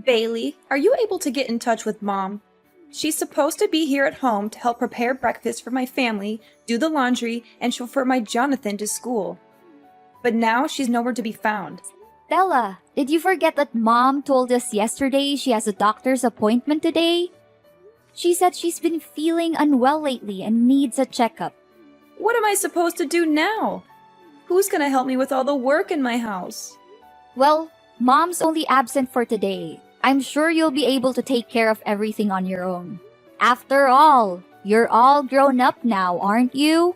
Bailey, are you able to get in touch with Mom? She's supposed to be here at home to help prepare breakfast for my family, do the laundry, and chauffeur my Jonathan to school. But now she's nowhere to be found. Stella, did you forget that Mom told us yesterday she has a doctor's appointment today? She said she's been feeling unwell lately and needs a checkup. What am I supposed to do now? Who's gonna help me with all the work in my house? Well, Mom's only absent for today. I'm sure you'll be able to take care of everything on your own. After all, you're all grown up now, aren't you?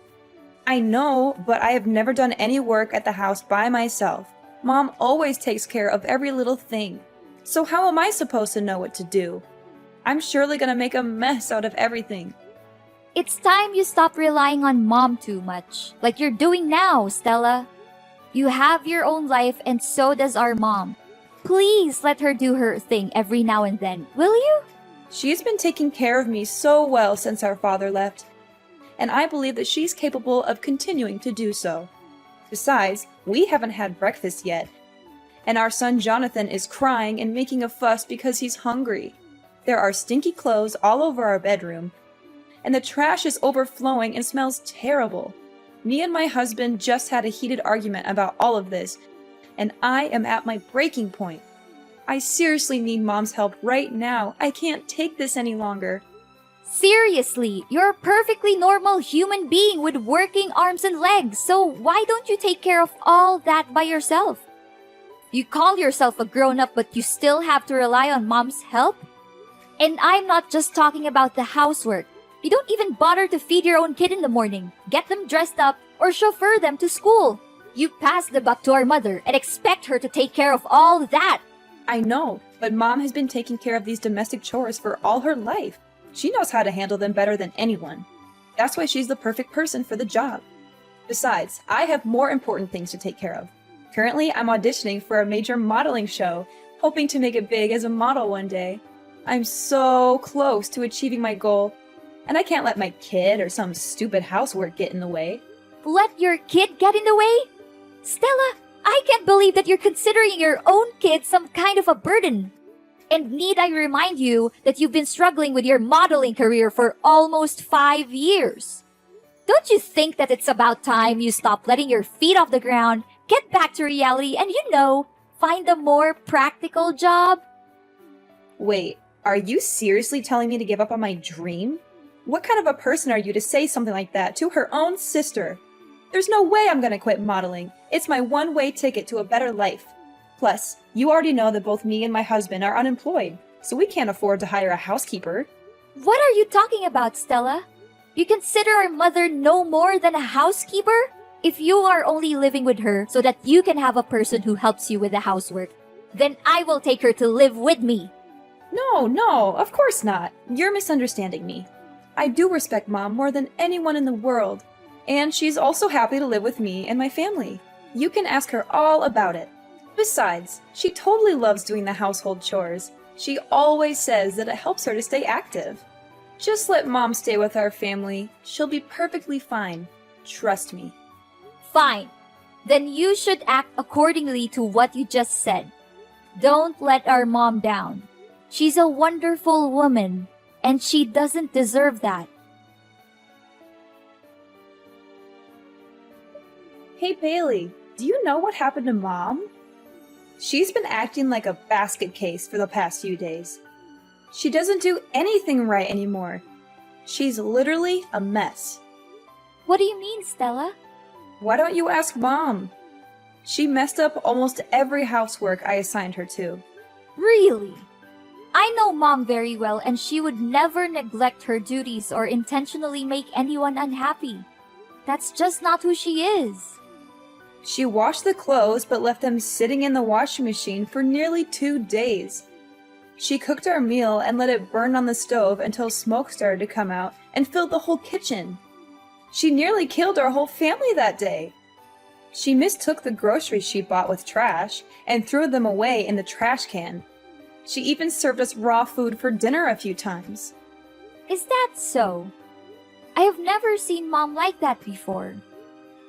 I know, but I have never done any work at the house by myself. Mom always takes care of every little thing. So how am I supposed to know what to do? I'm surely gonna make a mess out of everything. It's time you stop relying on Mom too much, like you're doing now, Stella. You have your own life and so does our mom. Please let her do her thing every now and then, will you? She's been taking care of me so well since our father left, and I believe that she's capable of continuing to do so. Besides, we haven't had breakfast yet, and our son Jonathan is crying and making a fuss because he's hungry. There are stinky clothes all over our bedroom, and the trash is overflowing and smells terrible. Me and my husband just had a heated argument about all of this, and I am at my breaking point. I seriously need Mom's help right now. I can't take this any longer. Seriously, you're a perfectly normal human being with working arms and legs, so why don't you take care of all that by yourself? You call yourself a grown-up but you still have to rely on Mom's help? And I'm not just talking about the housework. You don't even bother to feed your own kid in the morning, get them dressed up, or chauffeur them to school. You pass the buck to our mother and expect her to take care of all that. I know, but Mom has been taking care of these domestic chores for all her life. She knows how to handle them better than anyone. That's why she's the perfect person for the job. Besides, I have more important things to take care of. Currently, I'm auditioning for a major modeling show, hoping to make it big as a model one day. I'm so close to achieving my goal, and I can't let my kid or some stupid housework get in the way. Let your kid get in the way? Stella, I can't believe that you're considering your own kid some kind of a burden. And need I remind you that you've been struggling with your modeling career for almost 5 years? Don't you think that it's about time you stop letting your feet off the ground, get back to reality, and find a more practical job? Wait, are you seriously telling me to give up on my dream? What kind of a person are you to say something like that to her own sister? There's no way I'm gonna quit modeling. It's my one-way ticket to a better life. Plus, you already know that both me and my husband are unemployed, so we can't afford to hire a housekeeper. What are you talking about, Stella? You consider our mother no more than a housekeeper? If you are only living with her so that you can have a person who helps you with the housework, then I will take her to live with me. No, of course not. You're misunderstanding me. I do respect Mom more than anyone in the world, and she's also happy to live with me and my family. You can ask her all about it. Besides, she totally loves doing the household chores. She always says that it helps her to stay active. Just let Mom stay with our family. She'll be perfectly fine. Trust me. Fine. Then you should act accordingly to what you just said. Don't let our mom down. She's a wonderful woman, and she doesn't deserve that. Hey Bailey, do you know what happened to Mom? She's been acting like a basket case for the past few days. She doesn't do anything right anymore. She's literally a mess. What do you mean, Stella? Why don't you ask Mom? She messed up almost every housework I assigned her to. Really? I know Mom very well, and she would never neglect her duties or intentionally make anyone unhappy. That's just not who she is. She washed the clothes but left them sitting in the washing machine for nearly 2 days. She cooked our meal and let it burn on the stove until smoke started to come out and filled the whole kitchen. She nearly killed our whole family that day. She mistook the groceries she bought with trash and threw them away in the trash can. She even served us raw food for dinner a few times. Is that so? I have never seen Mom like that before.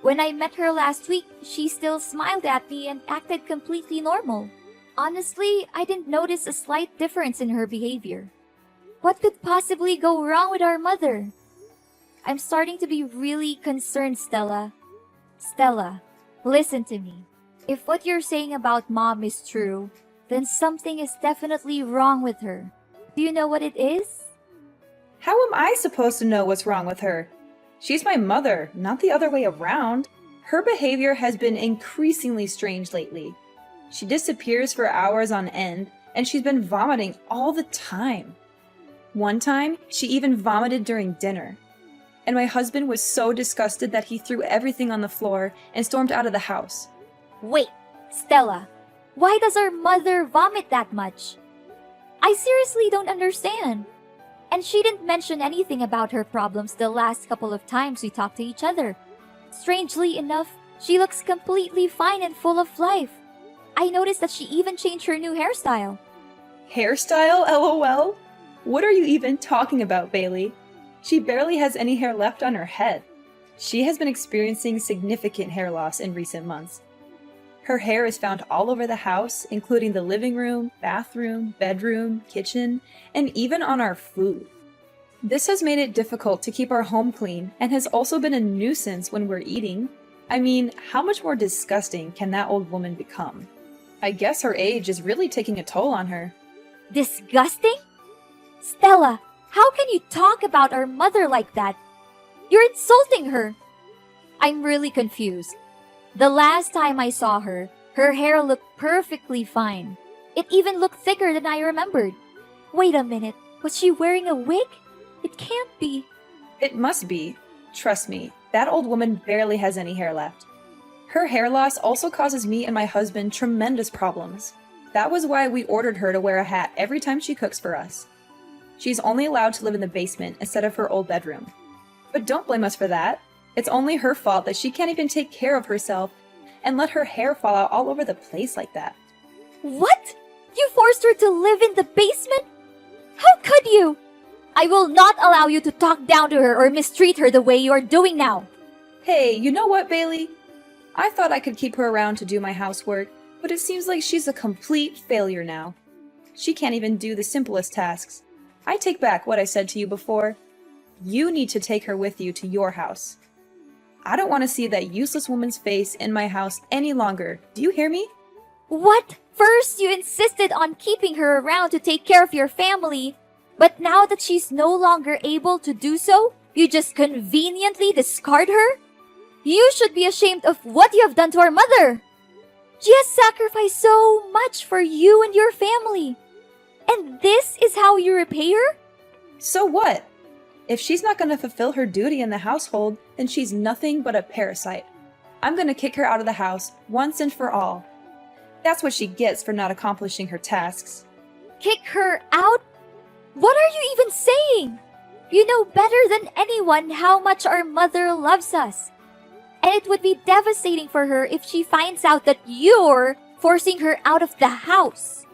When I met her last week, she still smiled at me and acted completely normal. Honestly, I didn't notice a slight difference in her behavior. What could possibly go wrong with our mother? I'm starting to be really concerned, Stella. Stella, listen to me. If what you're saying about Mom is true, then something is definitely wrong with her. Do you know what it is? How am I supposed to know what's wrong with her? She's my mother, not the other way around. Her behavior has been increasingly strange lately. She disappears for hours on end, and she's been vomiting all the time. One time, she even vomited during dinner. And my husband was so disgusted that he threw everything on the floor and stormed out of the house. Wait, Stella, why does our mother vomit that much? I seriously don't understand. And she didn't mention anything about her problems the last couple of times we talked to each other. Strangely enough, she looks completely fine and full of life. I noticed that she even changed her new hairstyle. Hairstyle, LOL? What are you even talking about, Bailey? She barely has any hair left on her head. She has been experiencing significant hair loss in recent months. Her hair is found all over the house, including the living room, bathroom, bedroom, kitchen, and even on our food. This has made it difficult to keep our home clean and has also been a nuisance when we're eating. I mean, how much more disgusting can that old woman become? I guess her age is really taking a toll on her. Disgusting? Stella, how can you talk about our mother like that? You're insulting her. I'm really confused. The last time I saw her, her hair looked perfectly fine. It even looked thicker than I remembered. Wait a minute, was she wearing a wig? It can't be. It must be. Trust me, that old woman barely has any hair left. Her hair loss also causes me and my husband tremendous problems. That was why we ordered her to wear a hat every time she cooks for us. She's only allowed to live in the basement instead of her old bedroom. But don't blame us for that. It's only her fault that she can't even take care of herself and let her hair fall out all over the place like that. What? You forced her to live in the basement? How could you? I will not allow you to talk down to her or mistreat her the way you are doing now. Hey, you know what, Bailey? I thought I could keep her around to do my housework, but it seems like she's a complete failure now. She can't even do the simplest tasks. I take back what I said to you before. You need to take her with you to your house. I don't want to see that useless woman's face in my house any longer. Do you hear me? What? First, you insisted on keeping her around to take care of your family. But now that she's no longer able to do so, you just conveniently discard her? You should be ashamed of what you have done to our mother. She has sacrificed so much for you and your family. And this is how you repay her? So what? If she's not going to fulfill her duty in the household, then she's nothing but a parasite. I'm going to kick her out of the house once and for all. That's what she gets for not accomplishing her tasks. Kick her out? What are you even saying? You know better than anyone how much our mother loves us. And it would be devastating for her if she finds out that you're forcing her out of the house.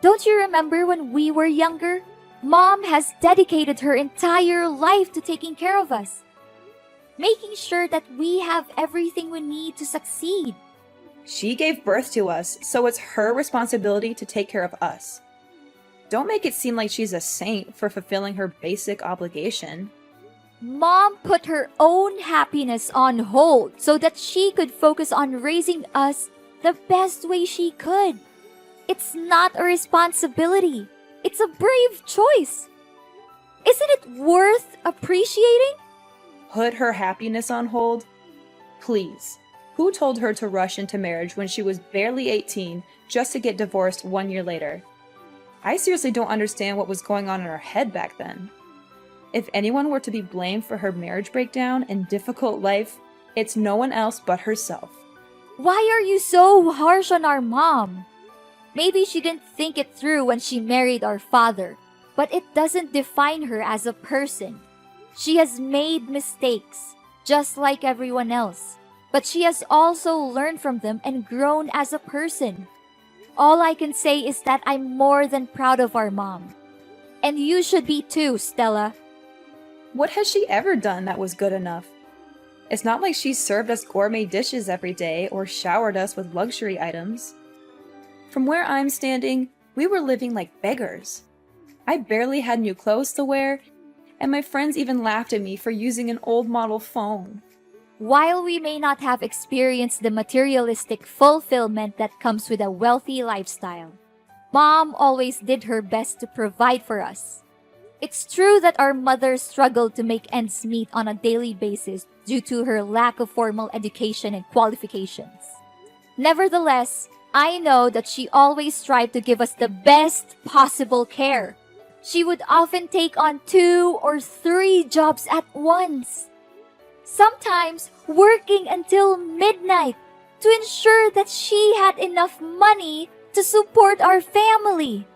Don't you remember when we were younger? Mom has dedicated her entire life to taking care of us, making sure that we have everything we need to succeed. She gave birth to us, so it's her responsibility to take care of us. Don't make it seem like she's a saint for fulfilling her basic obligation. Mom put her own happiness on hold so that she could focus on raising us the best way she could. It's not a responsibility. It's a brave choice. Isn't it worth appreciating? Put her happiness on hold? Please. Who told her to rush into marriage when she was barely 18 just to get divorced 1 year later? I seriously don't understand what was going on in her head back then. If anyone were to be blamed for her marriage breakdown and difficult life, it's no one else but herself. Why are you so harsh on our mom? Maybe she didn't think it through when she married our father, but it doesn't define her as a person. She has made mistakes, just like everyone else, but she has also learned from them and grown as a person. All I can say is that I'm more than proud of our mom. And you should be too, Stella. What has she ever done that was good enough? It's not like she served us gourmet dishes every day or showered us with luxury items. From where I'm standing, we were living like beggars. I barely had new clothes to wear, and my friends even laughed at me for using an old model phone. While we may not have experienced the materialistic fulfillment that comes with a wealthy lifestyle, Mom always did her best to provide for us. It's true that our mother struggled to make ends meet on a daily basis due to her lack of formal education and qualifications. Nevertheless, I know that she always tried to give us the best possible care. She would often take on 2 or 3 jobs at once, sometimes working until midnight to ensure that she had enough money to support our family.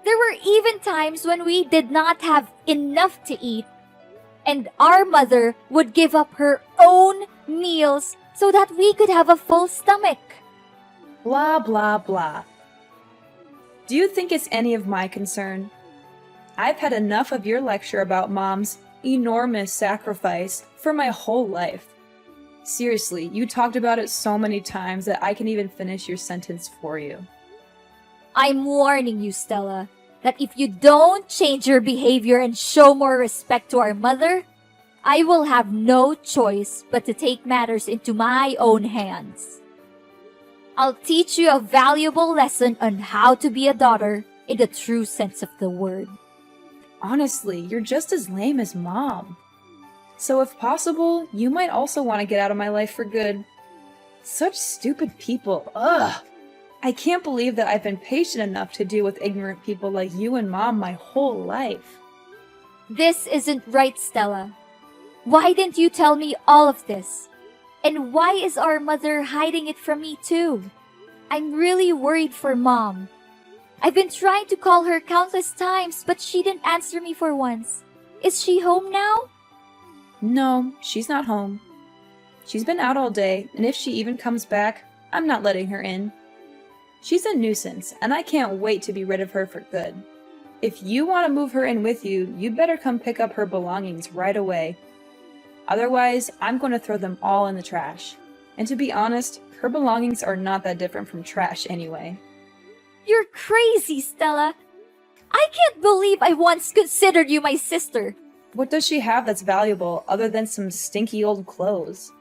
There were even times when we did not have enough to eat, and our mother would give up her own meals so that we could have a full stomach. Blah, blah, blah. Do you think it's any of my concern? I've had enough of your lecture about Mom's enormous sacrifice for my whole life. Seriously, you talked about it so many times that I can even finish your sentence for you. I'm warning you, Stella, that if you don't change your behavior and show more respect to our mother, I will have no choice but to take matters into my own hands. I'll teach you a valuable lesson on how to be a daughter in the true sense of the word. Honestly, you're just as lame as Mom. So if possible, you might also want to get out of my life for good. Such stupid people, ugh! I can't believe that I've been patient enough to deal with ignorant people like you and Mom my whole life. This isn't right, Stella. Why didn't you tell me all of this? And why is our mother hiding it from me too? I'm really worried for Mom. I've been trying to call her countless times, but she didn't answer me for once. Is she home now? No, she's not home. She's been out all day, and if she even comes back, I'm not letting her in. She's a nuisance, and I can't wait to be rid of her for good. If you want to move her in with you, you'd better come pick up her belongings right away. Otherwise, I'm going to throw them all in the trash. And to be honest, her belongings are not that different from trash anyway. You're crazy, Stella. I can't believe I once considered you my sister. What does she have that's valuable other than some stinky old clothes?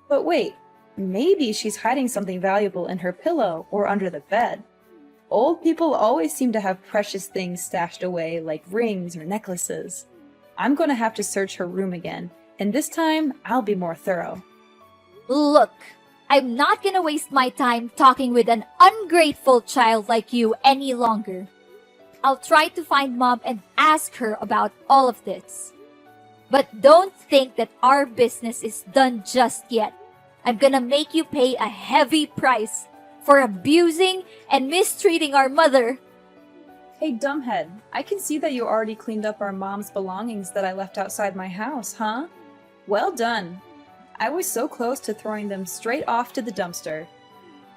But wait, maybe she's hiding something valuable in her pillow or under the bed. Old people always seem to have precious things stashed away, like rings or necklaces. I'm going to have to search her room again, and this time I'll be more thorough. Look, I'm not gonna waste my time talking with an ungrateful child like you any longer. I'll try to find Mom and ask her about all of this. But don't think that our business is done just yet. I'm gonna make you pay a heavy price for abusing and mistreating our mother. Hey, dumbhead, I can see that you already cleaned up our Mom's belongings that I left outside my house, huh? Well done. I was so close to throwing them straight off to the dumpster.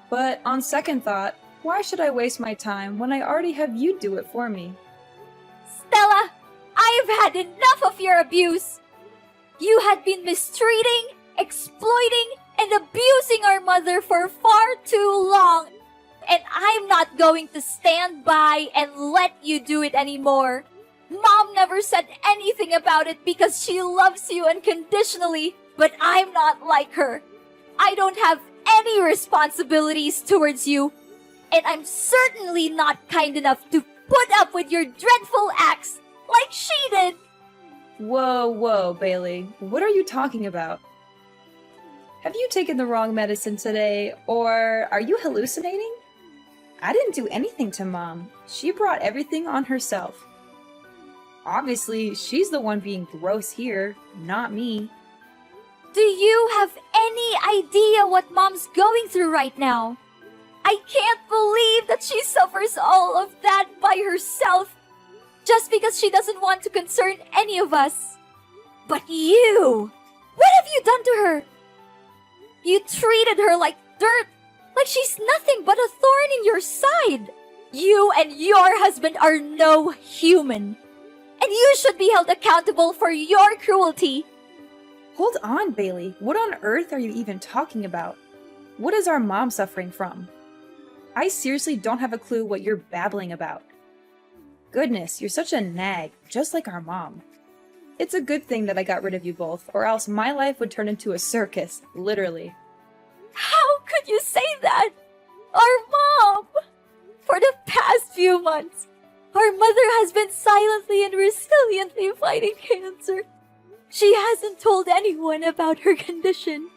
But on second thought, why should I waste my time when I already have you do it for me? Stella, I've had enough of your abuse. You had been mistreating, exploiting, and abusing our mother for far too long. And I'm not going to stand by and let you do it anymore. Mom never said anything about it because she loves you unconditionally, but I'm not like her. I don't have any responsibilities towards you, and I'm certainly not kind enough to put up with your dreadful acts like she did. Whoa, Bailey. What are you talking about? Have you taken the wrong medicine today, or are you hallucinating? I didn't do anything to Mom. She brought everything on herself. Obviously, she's the one being gross here, not me. Do you have any idea what Mom's going through right now? I can't believe that she suffers all of that by herself just because she doesn't want to concern any of us. But you! What have you done to her? You treated her like dirt, like she's nothing but a thorn in your side. You and your husband are no human, and you should be held accountable for your cruelty. Hold on, Bailey. What on earth are you even talking about? What is our Mom suffering from? I seriously don't have a clue what you're babbling about. Goodness, you're such a nag, just like our mom. It's a good thing that I got rid of you both, or else my life would turn into a circus, literally. How could you say that? Our mom! For the past few months, our mother has been silently and resiliently fighting cancer. She hasn't told anyone about her condition,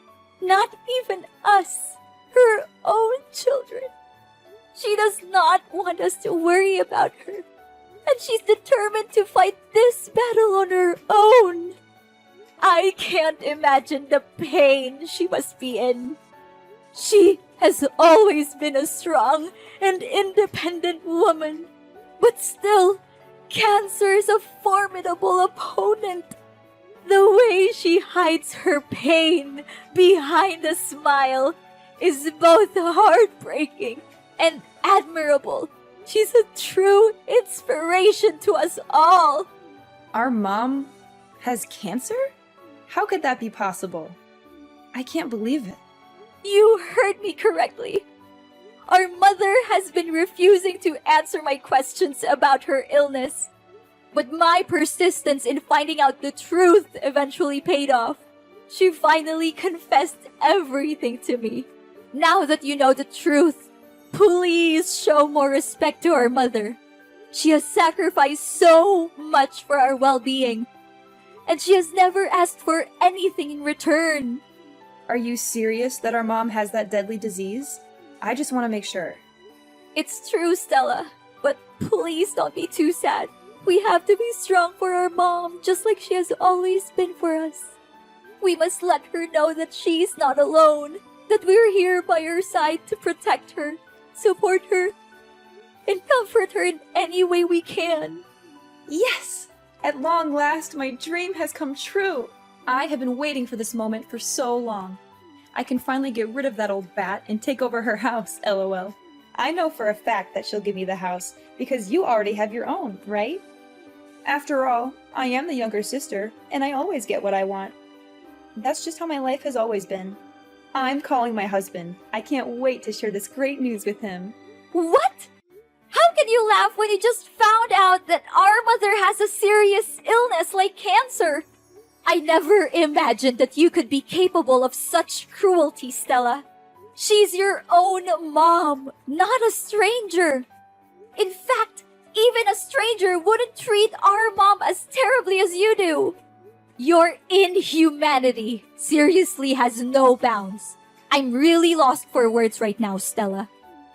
not even us, her own children. She does not want us to worry about her, and she's determined to fight this battle on her own. I can't imagine the pain she must be in. She has always been a strong and independent woman, but still, cancer is a formidable opponent. The way she hides her pain behind a smile is both heartbreaking and admirable. She's a true inspiration to us all. Our mom has cancer? How could that be possible? I can't believe it. You heard me correctly. Our mother has been refusing to answer my questions about her illness. But my persistence in finding out the truth eventually paid off. She finally confessed everything to me. Now that you know the truth, please show more respect to our mother. She has sacrificed so much for our well-being, and she has never asked for anything in return. Are you serious that our mom has that deadly disease? I just want to make sure. It's true, Stella, but please don't be too sad. We have to be strong for our mom, just like she has always been for us. We must let her know that she's not alone, that we're here by her side to protect her, support her, and comfort her in any way we can. Yes! At long last, my dream has come true! I have been waiting for this moment for so long. I can finally get rid of that old bat and take over her house, lol. I know for a fact that she'll give me the house, because you already have your own, right? After all, I am the younger sister, and I always get what I want. That's just how my life has always been. I'm calling my husband. I can't wait to share this great news with him. What? How can you laugh when you just found out that our mother has a serious illness like cancer? I never imagined that you could be capable of such cruelty, Stella. She's your own mom, not a stranger. In fact, even a stranger wouldn't treat our mom as terribly as you do. Your inhumanity seriously has no bounds. I'm really lost for words right now, Stella.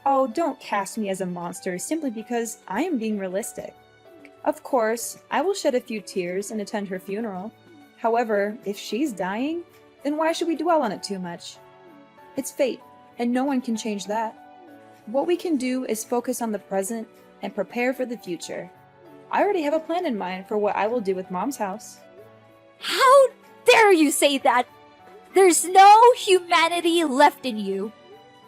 Oh, don't cast me as a monster simply because I am being realistic. Of course, I will shed a few tears and attend her funeral. However, if she's dying, then why should we dwell on it too much? It's fate, and no one can change that. What we can do is focus on the present and prepare for the future. I already have a plan in mind for what I will do with Mom's house. How dare you say that? There's no humanity left in you.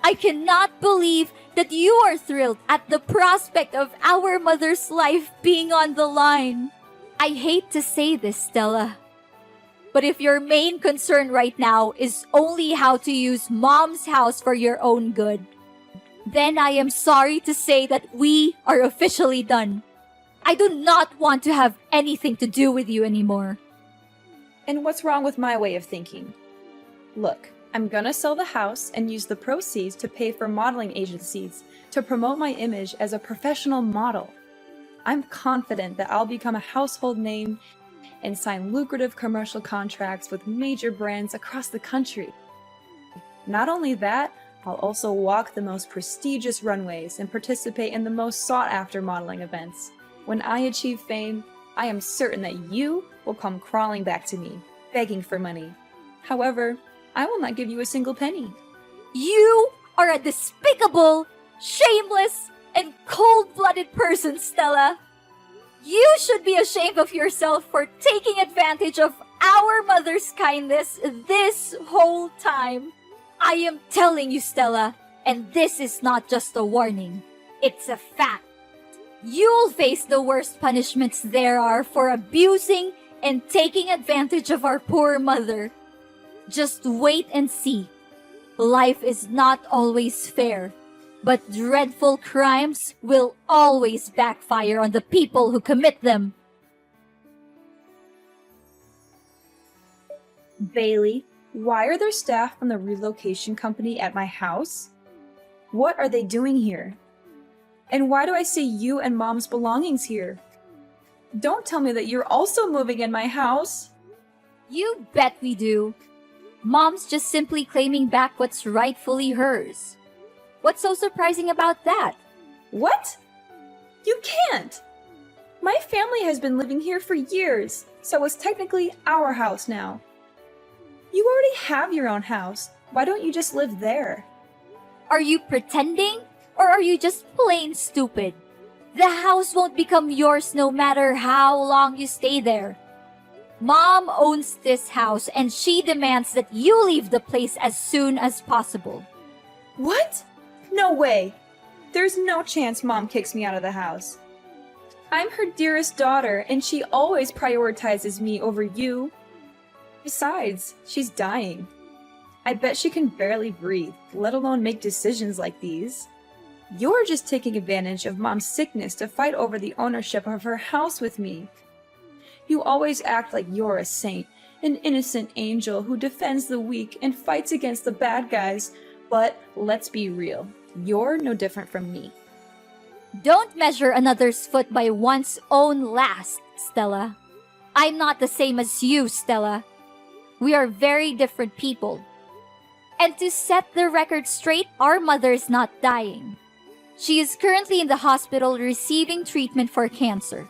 I cannot believe that you are thrilled at the prospect of our mother's life being on the line. I hate to say this, Stella, but if your main concern right now is only how to use Mom's house for your own good, then I am sorry to say that we are officially done. I do not want to have anything to do with you anymore. And what's wrong with my way of thinking? Look, I'm gonna sell the house and use the proceeds to pay for modeling agencies to promote my image as a professional model. I'm confident that I'll become a household name and sign lucrative commercial contracts with major brands across the country. Not only that, I'll also walk the most prestigious runways and participate in the most sought-after modeling events. When I achieve fame, I am certain that you will come crawling back to me, begging for money. However, I will not give you a single penny. You are a despicable, shameless, and cold-blooded person, Stella. You should be ashamed of yourself for taking advantage of our mother's kindness this whole time. I am telling you, Stella, and this is not just a warning. It's a fact. You'll face the worst punishments there are for abusing and taking advantage of our poor mother. Just wait and see. Life is not always fair. But dreadful crimes will always backfire on the people who commit them. Bailey, why are there staff from the relocation company at my house? What are they doing here? And why do I see you and Mom's belongings here? Don't tell me that you're also moving in my house. You bet we do. Mom's just simply claiming back what's rightfully hers. What's so surprising about that? What? You can't! My family has been living here for years, so it's technically our house now. You already have your own house. Why don't you just live there? Are you pretending? Or are you just plain stupid? The house won't become yours no matter how long you stay there. Mom owns this house and she demands that you leave the place as soon as possible. What? No way! There's no chance Mom kicks me out of the house. I'm her dearest daughter, and she always prioritizes me over you. Besides, she's dying. I bet she can barely breathe, let alone make decisions like these. You're just taking advantage of Mom's sickness to fight over the ownership of her house with me. You always act like you're a saint, an innocent angel who defends the weak and fights against the bad guys, but let's be real, you're no different from me. Don't measure another's foot by one's own last, Stella. I'm not the same as you, Stella. We are very different people. And to set the record straight, our mother is not dying. She is currently in the hospital receiving treatment for cancer.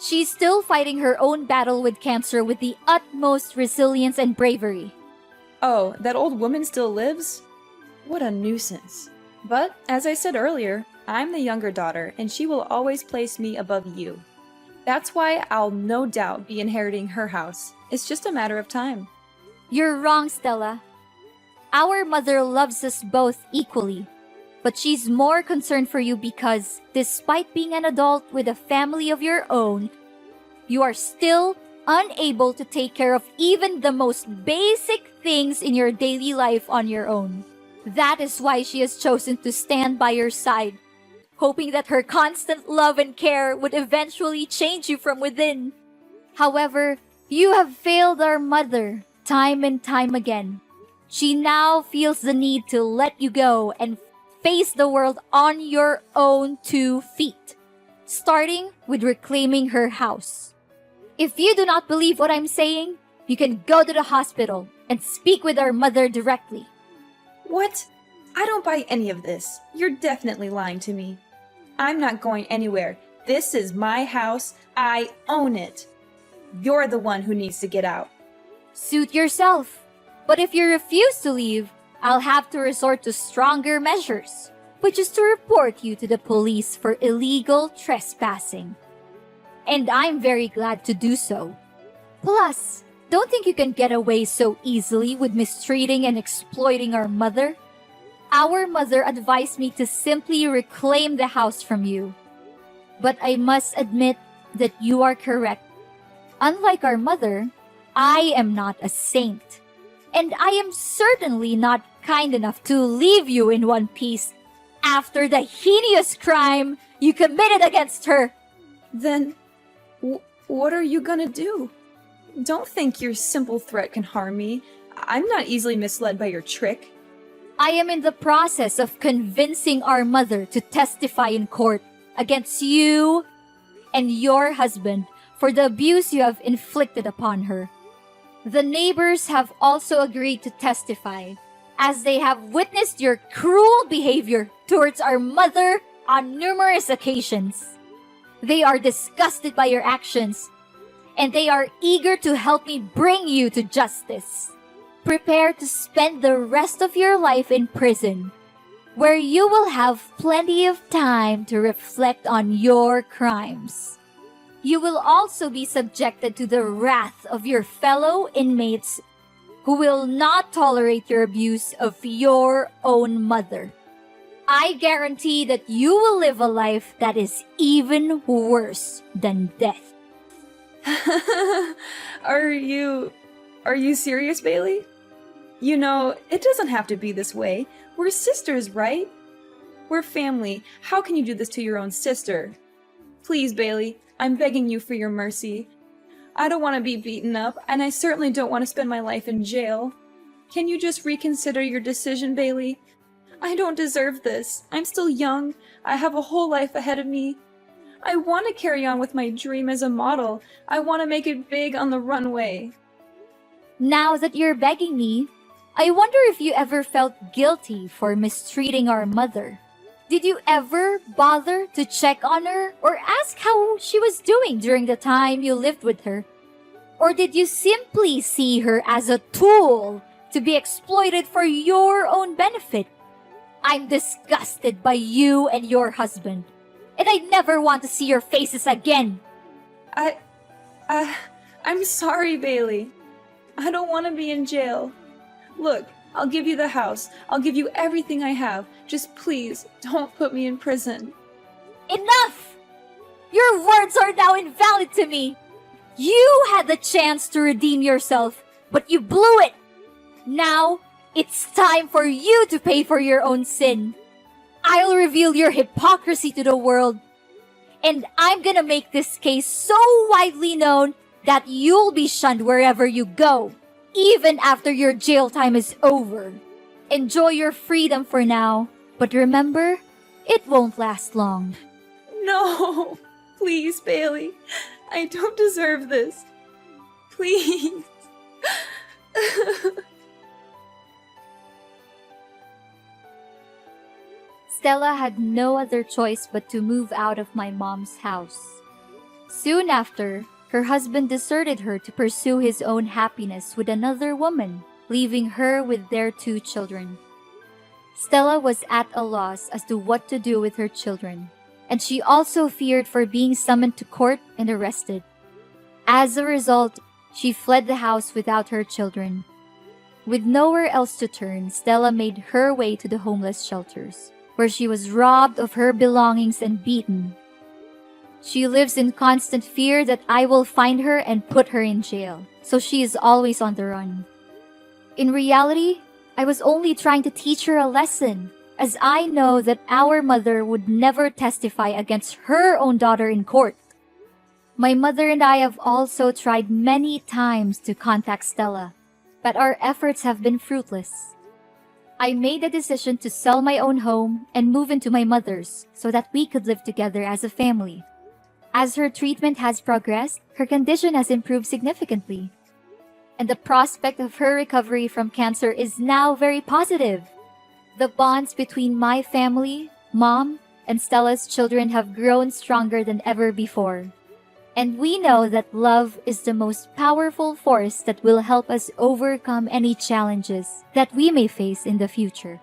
She's still fighting her own battle with cancer with the utmost resilience and bravery. Oh, that old woman still lives? What a nuisance. But, as I said earlier, I'm the younger daughter, and she will always place me above you. That's why I'll no doubt be inheriting her house. It's just a matter of time. You're wrong, Stella. Our mother loves us both equally, but she's more concerned for you because, despite being an adult with a family of your own, you are still unable to take care of even the most basic things in your daily life on your own. That is why she has chosen to stand by your side, hoping that her constant love and care would eventually change you from within. However, you have failed our mother time and time again. She now feels the need to let you go and face the world on your own 2 feet, starting with reclaiming her house. If you do not believe what I'm saying, you can go to the hospital and speak with our mother directly. What? I don't buy any of this. You're definitely lying to me. I'm not going anywhere. This is my house. I own it. You're the one who needs to get out. Suit yourself. But if you refuse to leave, I'll have to resort to stronger measures, which is to report you to the police for illegal trespassing. And I'm very glad to do so. Plus, don't think you can get away so easily with mistreating and exploiting our mother. Our mother advised me to simply reclaim the house from you. But I must admit that you are correct. Unlike our mother, I am not a saint. And I am certainly not kind enough to leave you in one piece after the heinous crime you committed against her. Then, what are you gonna do? Don't think your simple threat can harm me. I'm not easily misled by your trick. I am in the process of convincing our mother to testify in court against you and your husband for the abuse you have inflicted upon her. The neighbors have also agreed to testify, as they have witnessed your cruel behavior towards our mother on numerous occasions. They are disgusted by your actions, and they are eager to help me bring you to justice. Prepare to spend the rest of your life in prison, where you will have plenty of time to reflect on your crimes. You will also be subjected to the wrath of your fellow inmates who will not tolerate your abuse of your own mother. I guarantee that you will live a life that is even worse than death. Are you serious, Bailey? You know, it doesn't have to be this way. We're sisters, right? We're family. How can you do this to your own sister? Please, Bailey, I'm begging you for your mercy. I don't want to be beaten up, and I certainly don't want to spend my life in jail. Can you just reconsider your decision, Bailey? I don't deserve this. I'm still young. I have a whole life ahead of me. I want to carry on with my dream as a model. I want to make it big on the runway. Now that you're begging me, I wonder if you ever felt guilty for mistreating our mother. Did you ever bother to check on her or ask how she was doing during the time you lived with her? Or did you simply see her as a tool to be exploited for your own benefit? I'm disgusted by you and your husband, and I never want to see your faces again. I'm sorry, Bailey. I don't want to be in jail. Look, I'll give you the house. I'll give you everything I have. Just please, don't put me in prison. Enough! Your words are now invalid to me. You had the chance to redeem yourself, but you blew it. Now, it's time for you to pay for your own sin. I'll reveal your hypocrisy to the world, and I'm gonna make this case so widely known that you'll be shunned wherever you go, even after your jail time is over. Enjoy your freedom for now, but remember, it won't last long. No, please, Bailey. I don't deserve this. Please. Stella had no other choice but to move out of my mom's house. Soon after, her husband deserted her to pursue his own happiness with another woman, leaving her with their 2 children. Stella was at a loss as to what to do with her children, and she also feared for being summoned to court and arrested. As a result, she fled the house without her children. With nowhere else to turn, Stella made her way to the homeless shelters, where she was robbed of her belongings and beaten. She lives in constant fear that I will find her and put her in jail, so she is always on the run. In reality, I was only trying to teach her a lesson, as I know that our mother would never testify against her own daughter in court. My mother and I have also tried many times to contact Stella, but our efforts have been fruitless. I made the decision to sell my own home and move into my mother's so that we could live together as a family. As her treatment has progressed, her condition has improved significantly, and the prospect of her recovery from cancer is now very positive. The bonds between my family, Mom, and Stella's children have grown stronger than ever before. And we know that love is the most powerful force that will help us overcome any challenges that we may face in the future.